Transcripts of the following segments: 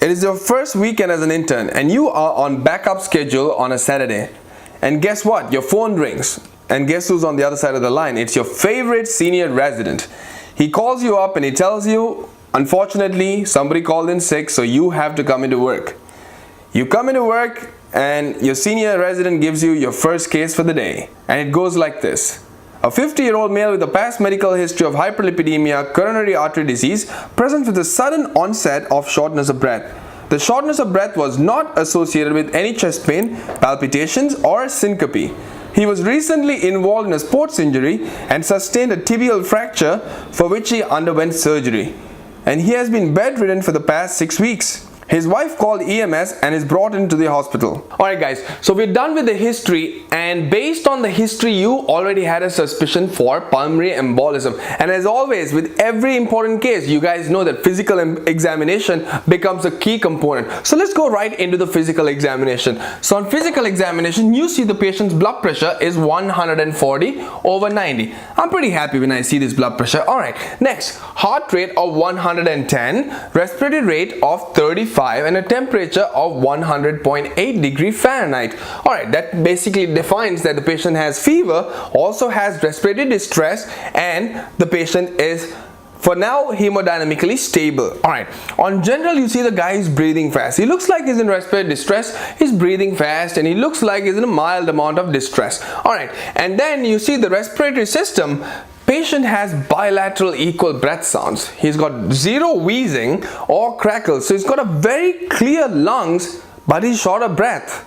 It is your first weekend as an intern and you are on backup schedule on a Saturday. And guess what? Your phone rings. And guess who's on the other side of the line? It's your favorite senior resident. He calls you up and he tells you, unfortunately, somebody called in sick, so you have to come into work. You come into work and your senior resident gives you your first case for the day. And it goes like this. A 50-year-old male with a past medical history of hyperlipidemia, coronary artery disease, presents with a sudden onset of shortness of breath. The shortness of breath was not associated with any chest pain, palpitations, or syncope. He was recently involved in a sports injury and sustained a tibial fracture for which he underwent surgery. And he has been bedridden for the past 6 weeks. His wife called EMS and is brought into the hospital. Alright guys, so we're done with the history, and based on the history you already had a suspicion for pulmonary embolism. And as always with every important case, you guys know that physical examination becomes a key component. So let's go right into the physical examination. So on physical examination, you see the patient's blood pressure is 140/90. I'm pretty happy when I see this blood pressure. Alright, next, heart rate of 110, respiratory rate of 35, and a temperature of 100.8 degree Fahrenheit. Alright, that basically defines that the patient has fever, also has respiratory distress, and the patient is for now hemodynamically stable. Alright, on general you see the guy is breathing fast. He looks like he's in respiratory distress, he's breathing fast, and he looks like he's in a mild amount of distress. Alright, and then you see the respiratory system. Patient has bilateral equal breath sounds. He's got zero wheezing or crackles. So he's got a very clear lungs, but he's short of breath.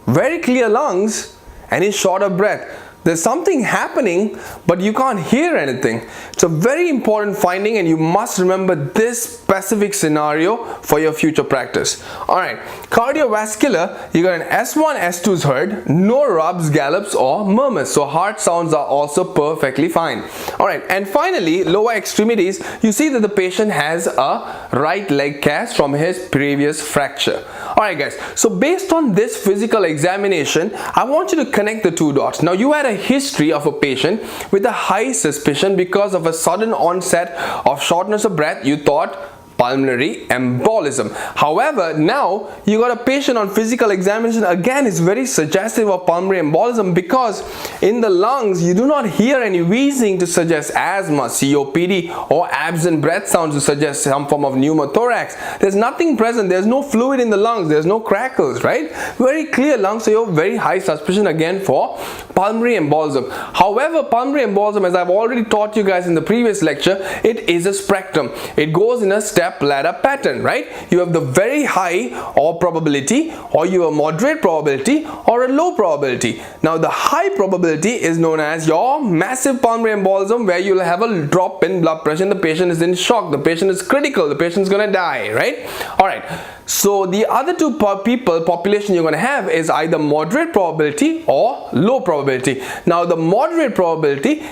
Very clear lungs and he's short of breath. There's something happening, but you can't hear anything. It's a very important finding, and you must remember this specific scenario for your future practice. Alright, cardiovascular, you got an S1, S2 is heard, no rubs, gallops, or murmurs. So heart sounds are also perfectly fine. Alright, and finally, lower extremities, you see that the patient has a right leg cast from his previous fracture. Alright guys, so based on this physical examination, I want you to connect the two dots. Now you had a history of a patient with a high suspicion because of a sudden onset of shortness of breath. You thought pulmonary embolism. However, now you got a patient on physical examination, again is very suggestive of pulmonary embolism because in the lungs you do not hear any wheezing to suggest asthma, COPD, or absent breath sounds to suggest some form of pneumothorax. There's nothing present, there's no fluid in the lungs, there's no crackles, right? Very clear lungs, so you have very high suspicion again for pulmonary embolism. However, pulmonary embolism, as I've already taught you guys in the previous lecture, it is a spectrum. It goes in a step ladder pattern, right? You have the very high or probability, or you have a moderate probability, or a low probability. Now the high probability is known as your massive pulmonary embolism, where you'll have a drop in blood pressure and the patient is in shock, the patient is critical, the patient is gonna die, right? Alright, so the other two population you're going to have is either moderate probability or low probability. Now the moderate probability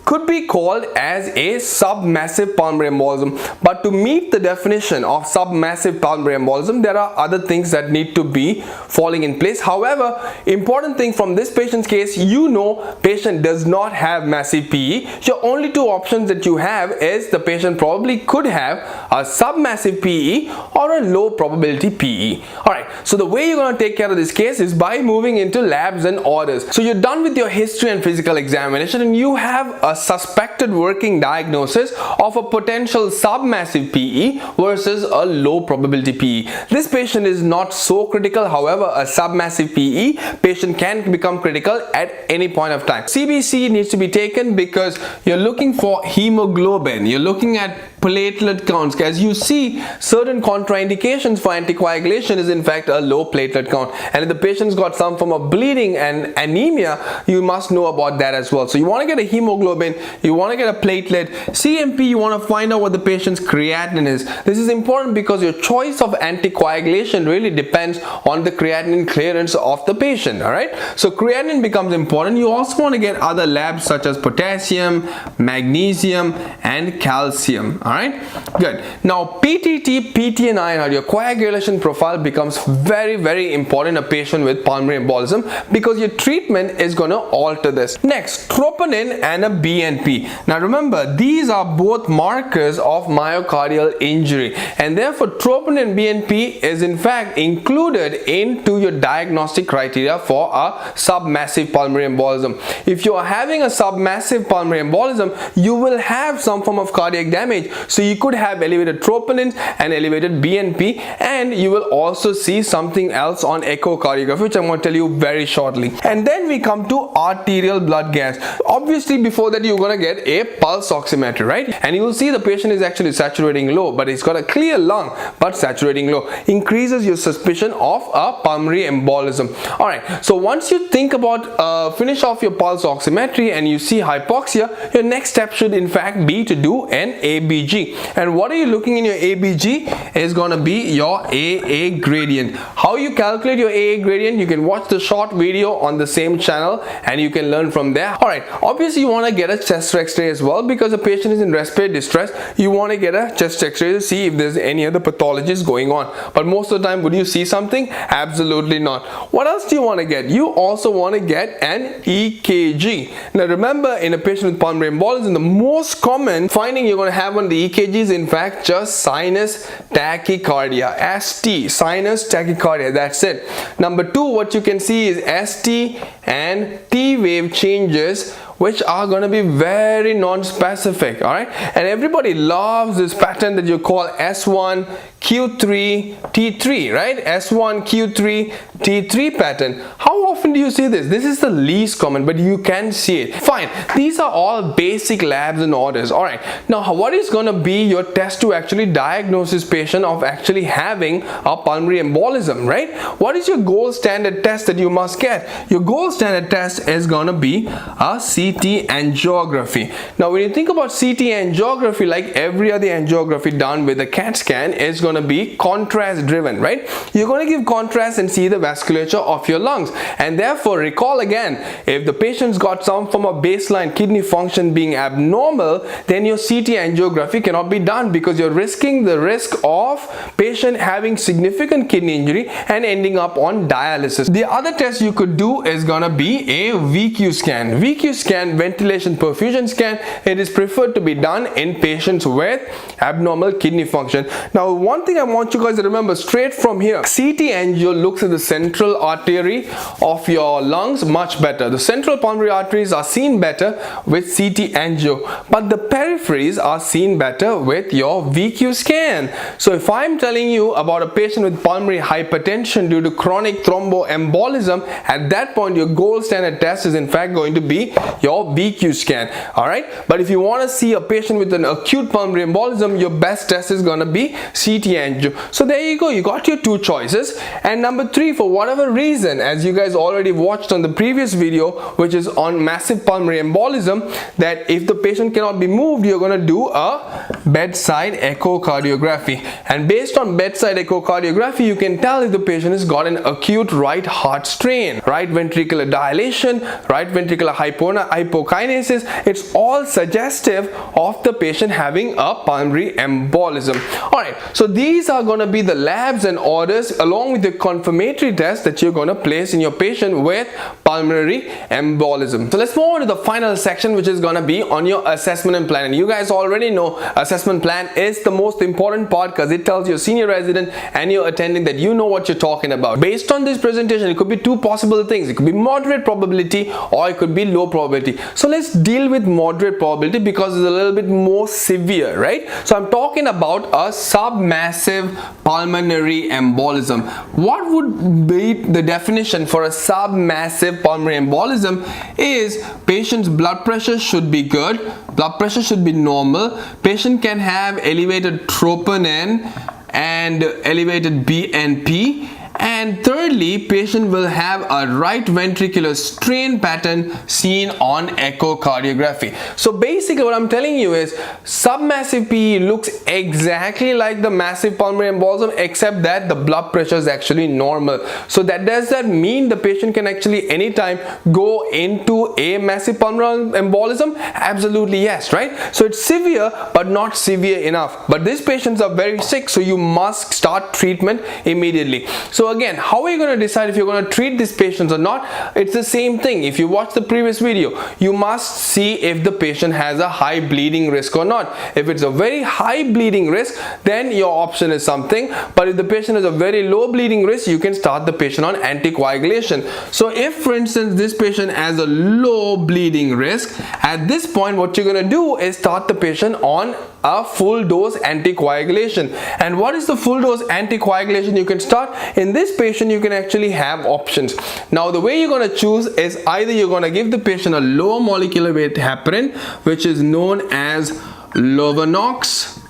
could be called as a submassive pulmonary embolism, but to meet the definition of submassive pulmonary embolism, there are other things that need to be falling in place. However, important thing from this patient's case, you know patient does not have massive PE. Your only two options that you have is the patient probably could have a submassive PE or a low probability PE. Alright, so the way you're going to take care of this case is by moving into labs and orders. So you're done with your history and physical examination, and you have a suspected working diagnosis of a potential submassive PE versus a low probability PE. This patient is not so critical, however a submassive PE patient can become critical at any point of time. CBC needs to be taken because you're looking for hemoglobin, you're looking at platelet counts. As you see, certain contraindications for anticoagulation is in fact a low platelet count, and if the patient's got some form of bleeding and anemia, you must know about that as well. So you want to get a hemoglobin, you want to get a platelet. CMP, you want to find out what the patient's creatinine is. This is important because your choice of anticoagulation really depends on the creatinine clearance of the patient. Alright, so creatinine becomes important. You also want to get other labs such as potassium, magnesium, and calcium. Alright, good. Now PTT, PT, and INR, your coagulation profile becomes very, very important in a patient with pulmonary embolism because your treatment is going to alter this. Next, troponin and a BNP. Now remember, these are both markers of myocardial injury, and therefore troponin BNP is in fact included into your diagnostic criteria for a submassive pulmonary embolism. If you are having a submassive pulmonary embolism, you will have some form of cardiac damage, so you could have elevated troponins and elevated BNP, and you will also see something else on echocardiography, which I'm going to tell you very shortly. And then we come to arterial blood gas. Obviously before that you're going to get a pulse oximetry, right? And you will see the patient is actually saturating low, but he's got a clear lung but saturating low. Increases your suspicion of a pulmonary embolism. Alright, so once you think about finish off your pulse oximetry and you see hypoxia, your next step should in fact be to do an ABG. And what are you looking in your ABG is going to be your AA gradient. How you calculate your AA gradient, you can watch the short video on the same channel and you can learn from there. Alright, obviously you want to get a chest x-ray as well, because the patient is in respiratory distress. You want to get a chest x-ray to see if there's any other pathologies going on. But most of the time, would you see something? Absolutely not. What else do you want to get? You also want to get an EKG. Now remember, in a patient with pulmonary embolism, the most common finding you're going to have on the EKG is in fact just sinus tachycardia. ST, sinus tachycardia, that's it. Number two, what you can see is ST and T wave changes, which are going to be very non-specific. All right, and everybody loves this pattern that you call S1 Q3 T3, right? S1 Q3 T3 pattern. How often do you see this? This is the least common, but you can see it. Fine, these are all basic labs and orders. All right, now what is going to be your test to actually diagnose this patient of actually having a pulmonary embolism, right? What is your gold standard test that you must get? Your gold standard test is going to be a CT angiography. Now when you think about CT angiography, like every other angiography done with a CAT scan, is going to be contrast driven, right? You're going to give contrast and see the vasculature of your lungs, and therefore recall again, if the patient's got some form of baseline kidney function being abnormal, then your CT angiography cannot be done, because you're risking the risk of patient having significant kidney injury and ending up on dialysis. The other test you could do is going to be a VQ scan. VQ scan, ventilation perfusion scan. It is preferred to be done in patients with abnormal kidney function. Now one thing I want you guys to remember straight from here, CT angio looks at the central artery of your lungs much better. The central pulmonary arteries are seen better with CT angio, but the peripheries are seen better with your VQ scan. So if I'm telling you about a patient with pulmonary hypertension due to chronic thromboembolism, at that point your gold standard test is in fact going to be your VQ scan. Alright, but if you want to see a patient with an acute pulmonary embolism, your best test is going to be CT angio. So there you go, you got your two choices. And number three, for whatever reason, as you guys already watched on the previous video, which is on massive pulmonary embolism, that if the patient cannot be moved, you're going to do a bedside echocardiography. And based on bedside echocardiography, you can tell if the patient has got an acute right heart strain, right ventricular dilation, right ventricular hypokinesis. It's all suggestive of the patient having a pulmonary embolism. Alright, so these are going to be the labs and orders along with the confirmatory test that you're going to place in your patient with pulmonary embolism. So let's move on to the final section, which is going to be on your assessment and plan. And you guys already know assessment plan is the most important part, because it tells your senior resident and your attending that you know what you're talking about. Based on this presentation, it could be two possible things. It could be moderate probability or it could be low probability. So let's deal with moderate probability because it's a little bit more severe, right? So I'm talking about a submassive pulmonary embolism. What would be the definition for a submassive pulmonary embolism? Is patient's blood pressure should be good, blood pressure should be normal, patient can have elevated troponin and elevated BNP, and thirdly, patient will have a right ventricular strain pattern seen on echocardiography. So basically what I'm telling you is submassive PE looks exactly like the massive pulmonary embolism, except that the blood pressure is actually normal. So does that mean the patient can actually anytime go into a massive pulmonary embolism? Absolutely yes, right? So it's severe but not severe enough. But these patients are very sick, so you must start treatment immediately. So So again, how are you going to decide if you're going to treat these patients or not? It's the same thing. If you watch the previous video, you must see if the patient has a high bleeding risk or not. If it's a very high bleeding risk, then your option is something, but if the patient has a very low bleeding risk, you can start the patient on anticoagulation. So if, for instance, this patient has a low bleeding risk, at this point what you're going to do is start the patient on a full dose anticoagulation. And what is the full dose anticoagulation you can start? In this patient, you can actually have options. Now the way you're going to choose is either you're going to give the patient a low molecular weight heparin, which is known as Lovenox,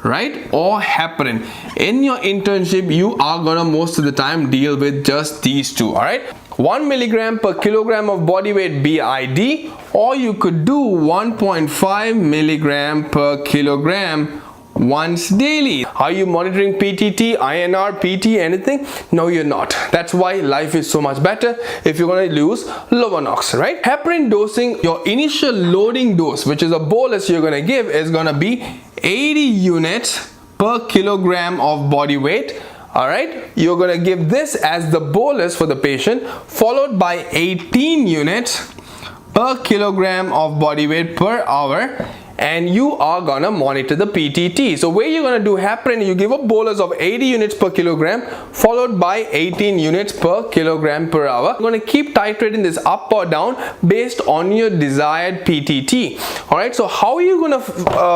right, or heparin. In your internship, you are gonna most of the time deal with just these two. All right, 1 milligram per kilogram of body weight BID, or you could do 1.5 milligram per kilogram once daily. Are you monitoring PTT, INR, PT, anything? No, you're not. That's why life is so much better if you're going to use Lovenox, right? Heparin dosing, your initial loading dose, which is a bolus you're going to give, is going to be 80 units per kilogram of body weight. All right, you're going to give this as the bolus for the patient, followed by 18 units per kilogram of body weight per hour, and you are gonna monitor the PTT. So where you're gonna do heparin, you give a bolus of 80 units per kilogram followed by 18 units per kilogram per hour. You're gonna keep titrating this up or down based on your desired PTT. All right, so how are you gonna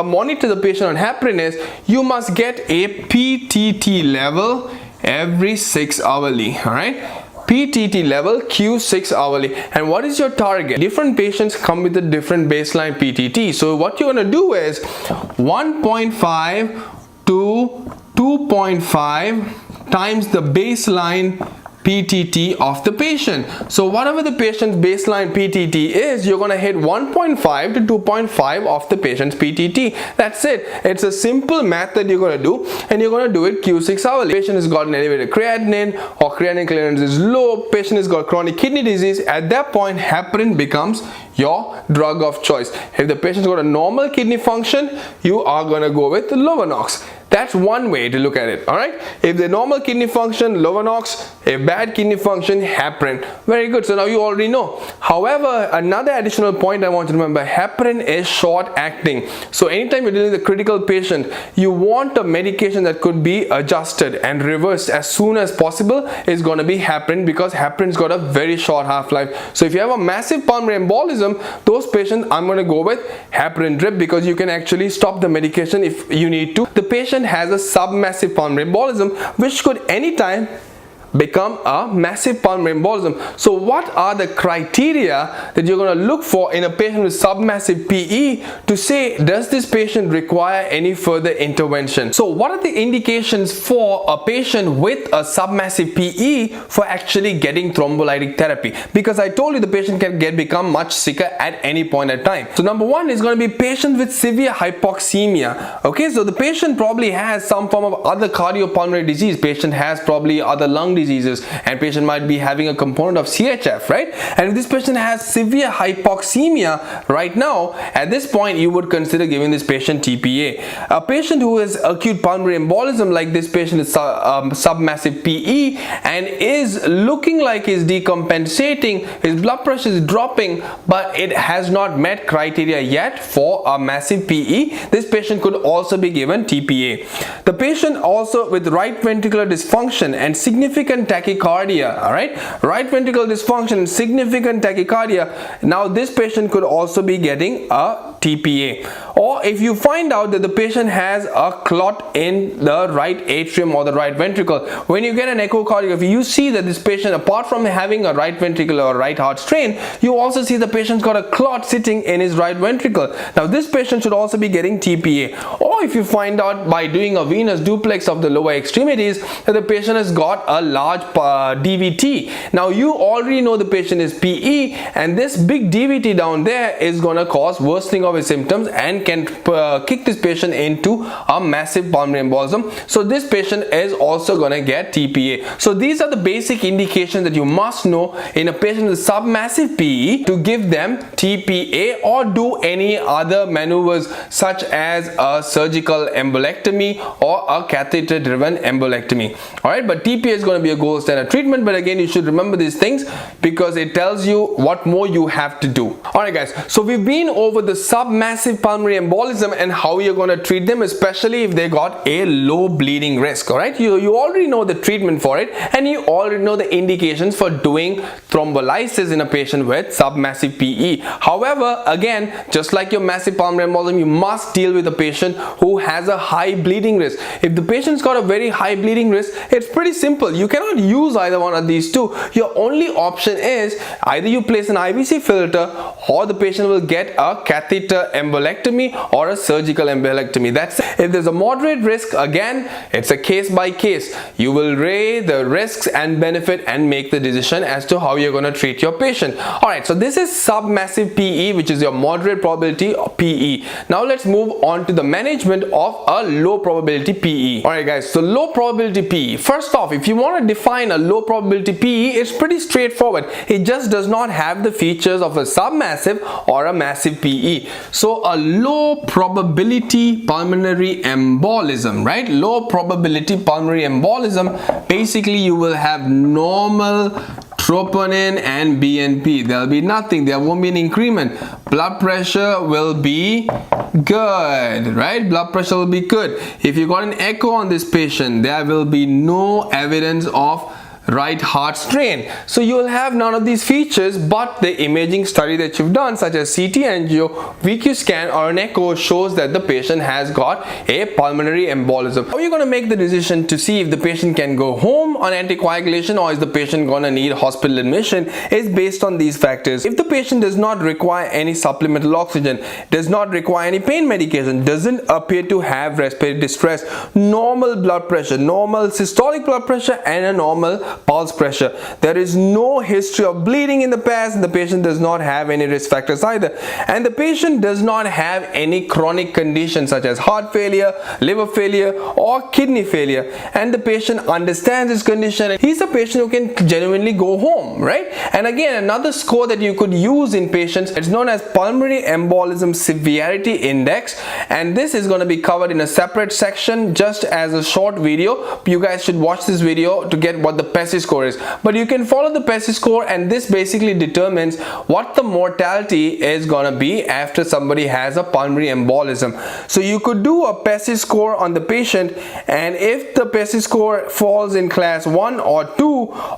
monitor the patient on heparin is you must get a PTT level every 6 hourly. All right, PTT level Q6 hourly. And what is your target? Different patients come with a different baseline PTT. So what you're going to do is 1.5 to 2.5 times the baseline PTT of the patient. So whatever the patient's baseline PTT is, you're going to hit 1.5 to 2.5 of the patient's PTT. That's it. It's a simple math that you're going to do, and you're going to do it Q6 hourly. Patient has got an elevated creatinine or creatinine clearance is low, patient has got chronic kidney disease. At that point, heparin becomes your drug of choice. If the patient's got a normal kidney function, you are going to go with Lovenox. That's one way to look at it. All right, if the normal kidney function, Lovenox. If bad kidney function, heparin. Very good. So now you already know. However, another additional point I want you to remember, heparin is short acting. So anytime you're dealing with a critical patient, you want a medication that could be adjusted and reversed as soon as possible is going to be heparin, because heparin's got a very short half-life. So if you have a massive pulmonary embolism, those patients, I'm going to go with heparin drip, because you can actually stop the medication if you need to. The patient has a submassive pulmonary embolism, which could anytime become a massive pulmonary embolism. So what are the criteria that you're going to look for in a patient with submassive PE to say, does this patient require any further intervention? So what are the indications for a patient with a submassive PE for actually getting thrombolytic therapy? Because I told you the patient can become much sicker at any point in time. So number one is going to be patient with severe hypoxemia. Okay, so the patient probably has some form of other cardiopulmonary disease. Patient has probably other lung diseases, and patient might be having a component of CHF, right? And if this patient has severe hypoxemia right now, at this point you would consider giving this patient TPA. A patient who has acute pulmonary embolism, like this patient is submassive PE and is looking like he's decompensating, his blood pressure is dropping, but it has not met criteria yet for a massive PE, this patient could also be given TPA. The patient also with right ventricular dysfunction and significant tachycardia, all right, right ventricular dysfunction and significant tachycardia, now this patient could also be getting a TPA. Or if you find out that the patient has a clot in the right atrium or the right ventricle, when you get an echocardiography, you see that this patient, apart from having a right ventricular or right heart strain, you also see the patient's got a clot sitting in his right ventricle. Now this patient should also be getting TPA. Or if you find out by doing a venous duplex of the lower extremities that the patient has got a large DVT. Now you already know the patient is PE, and this big DVT down there is going to cause worsening of his symptoms and and can kick this patient into a massive pulmonary embolism. So this patient is also going to get TPA. So these are the basic indications that you must know in a patient with submassive PE to give them TPA or do any other maneuvers such as a surgical embolectomy or a catheter driven embolectomy. Alright, but TPA is going to be a gold standard treatment, but again you should remember these things because it tells you what more you have to do. Alright guys, so we've been over the submassive pulmonary embolism and how you're going to treat them, especially if they got a low bleeding risk. Alright, you already know the treatment for it and you already know the indications for doing thrombolysis in a patient with submassive PE. However, again, just like your massive pulmonary embolism, you must deal with a patient who has a high bleeding risk. If the patient's got a very high bleeding risk, it's pretty simple. You cannot use either one of these two. Your only option is either you place an IVC filter or the patient will get a catheter embolectomy or a surgical embolectomy. That's it. If there's a moderate risk, again, it's a case by case. You will weigh the risks and benefit and make the decision as to how you're going to treat your patient. Alright, so this is submassive PE, which is your moderate probability of PE. Now let's move on to the management of a low probability PE. Alright guys, so low probability PE. First off, if you want to define a low probability PE, it's pretty straightforward. It just does not have the features of a submassive or a massive PE. So a low probability pulmonary embolism, right? Low probability pulmonary embolism, basically you will have normal troponin and BNP. There'll be nothing, there won't be an increment. Blood pressure will be good, right? Blood pressure will be good. If you got an echo on this patient, there will be no evidence of right heart strain. So you will have none of these features, but the imaging study that you've done, such as CT angio, VQ scan or an echo, shows that the patient has got a pulmonary embolism. How are you going to make the decision to see if the patient can go home on anticoagulation or is the patient going to need hospital admission is based on these factors. If the patient does not require any supplemental oxygen, does not require any pain medication, doesn't appear to have respiratory distress, normal blood pressure, normal systolic blood pressure and a normal pulse pressure, there is no history of bleeding in the past, and the patient does not have any risk factors either, and the patient does not have any chronic conditions such as heart failure, liver failure or kidney failure, and the patient understands his condition, and he's a patient who can genuinely go home, right? And again, another score that you could use in patients, it's known as pulmonary embolism severity index, and this is going to be covered in a separate section just as a short video. You guys should watch this video to get what the PESI score is, but you can follow the PESI score, and this basically determines what the mortality is gonna be after somebody has a pulmonary embolism. So you could do a PESI score on the patient, and if the PESI score falls in class 1 or 2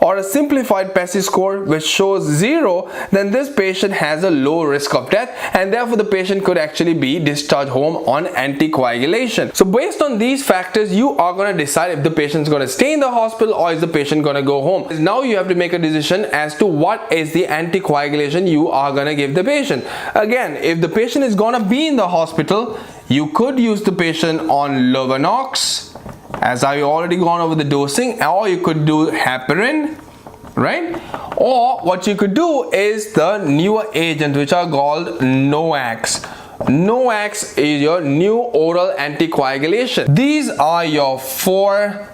or a simplified PESI score which shows 0, then this patient has a low risk of death, and therefore the patient could actually be discharged home on anticoagulation. So based on these factors, you are going to decide if the patient is going to stay in the hospital or is the patient going to go home. Now you have to make a decision as to what is the anticoagulation you are going to give the patient. Again, if the patient is going to be in the hospital, you could use the patient on Lovenox, as I've already gone over the dosing, or you could do heparin, right? Or what you could do is the newer agents which are called NOACs. NOACs is your new oral anticoagulation. These are your 4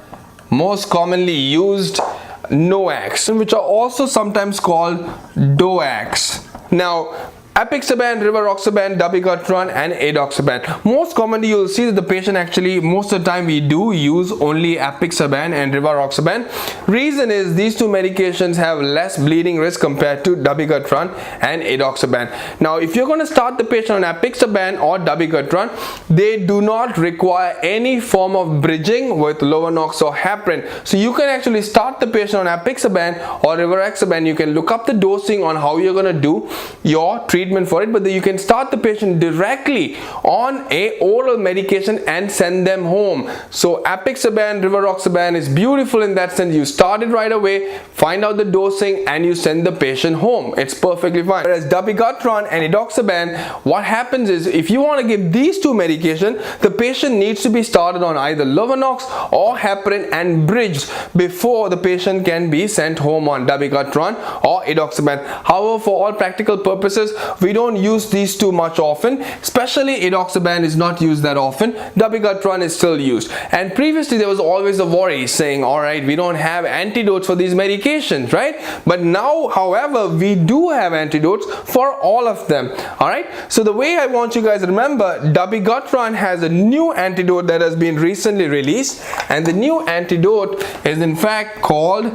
most commonly used NOACs, which are also sometimes called DOACs. Now, apixaban, rivaroxaban, dabigatran and edoxaban. Most commonly you will see that the patient actually, most of the time we do use only apixaban and rivaroxaban. Reason is these two medications have less bleeding risk compared to dabigatran and edoxaban. Now if you're going to start the patient on apixaban or dabigatran, they do not require any form of bridging with Lovenox or heparin. So you can actually start the patient on apixaban or rivaroxaban. You can look up the dosing on how you're going to do your treatment for it, but you can start the patient directly on a oral medication and send them home. So apixaban, rivaroxaban is beautiful in that sense. You start it right away, find out the dosing and you send the patient home. It's perfectly fine. Whereas dabigatran and edoxaban, what happens is if you want to give these two medications, the patient needs to be started on either Lovenox or heparin and bridged before the patient can be sent home on dabigatran or edoxaban. However, for all practical purposes, we don't use these two much often, especially edoxaban is not used that often. Dabigatran is still used, and previously there was always a worry saying, all right, we don't have antidotes for these medications, right? But now, however, we do have antidotes for all of them. All right, so the way I want you guys to remember, dabigatran has a new antidote that has been recently released, and the new antidote is in fact called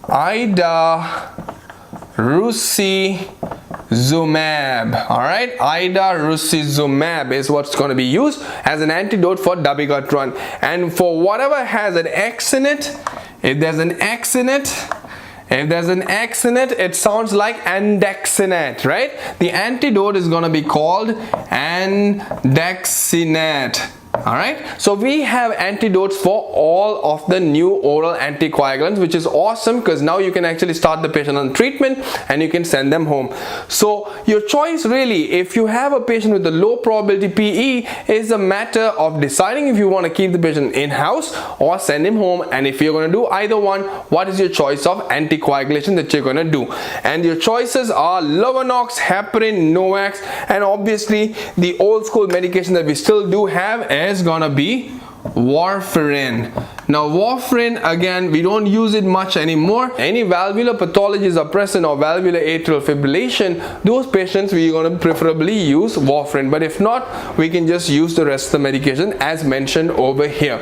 idarucizumab. All right, idarucizumab is what's going to be used as an antidote for dabigatran, and for whatever has an X in it, if there's an X in it, it sounds like andexanet, right? The antidote is going to be called andexanet. All right, so we have antidotes for all of the new oral anticoagulants, which is awesome because now you can actually start the patient on treatment and you can send them home. So your choice really, if you have a patient with a low probability PE, is a matter of deciding if you want to keep the patient in-house or send him home. And if you're going to do either one, what is your choice of anticoagulation that you're going to do? And your choices are Lovenox, heparin, Novax, and obviously the old school medication that we still do have is gonna be warfarin. Now warfarin, again, we don't use it much anymore. Any valvular pathologies are present or valvular atrial fibrillation, those patients we're going to preferably use warfarin, but if not, we can just use the rest of the medication as mentioned over here.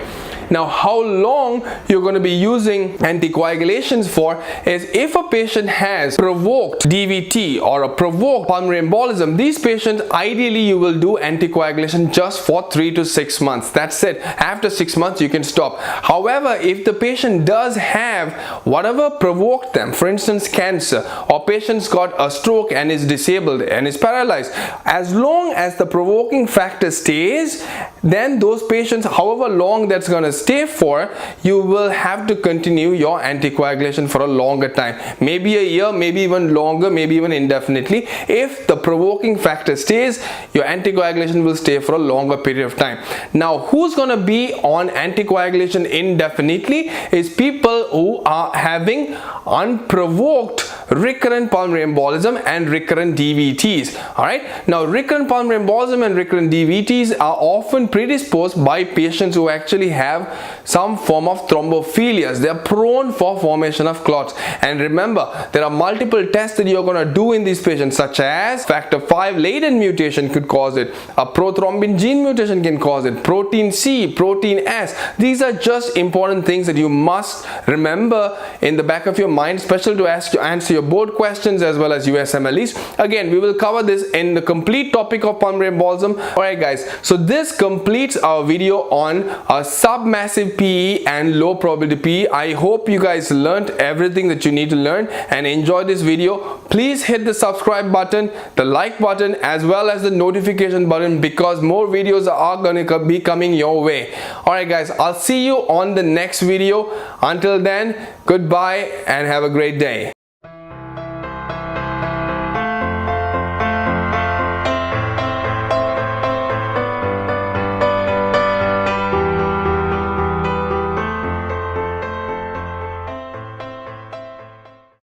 Now, how long you're going to be using anticoagulations for is if a patient has provoked DVT or a provoked pulmonary embolism, these patients ideally you will do anticoagulation just for 3 to 6 months. That's it. After 6 months you can stop. However, if the patient does have whatever provoked them, for instance cancer, or patient's got a stroke and is disabled and is paralyzed, as long as the provoking factor stays, then those patients, however long that's going to stay for, you will have to continue your anticoagulation for a longer time, maybe a year, maybe even longer, maybe even indefinitely. If the provoking factor stays, your anticoagulation will stay for a longer period of time. Now, who's going to be on anticoagulation indefinitely is people who are having unprovoked recurrent pulmonary embolism and recurrent DVTs. All right, now recurrent pulmonary embolism and recurrent DVTs are often predisposed by patients who actually have some form of thrombophilias. They are prone for formation of clots, and remember, there are multiple tests that you're going to do in these patients, such as factor V latent mutation could cause it, a prothrombin gene mutation can cause it, protein C, protein S. These are just important things that you must remember in the back of your mind, especially to answer your board questions as well as USMLEs. Again, we will cover this in the complete topic of pulmonary embolism. Alright guys, so this completes our video on submassive PE and low probability PE. I hope you guys learned everything that you need to learn and enjoyed this video. Please hit the subscribe button, the like button, as well as the notification button, because more videos are going to be coming your way. Alright guys, I'll see you on the next video. Until then, goodbye and have a great day.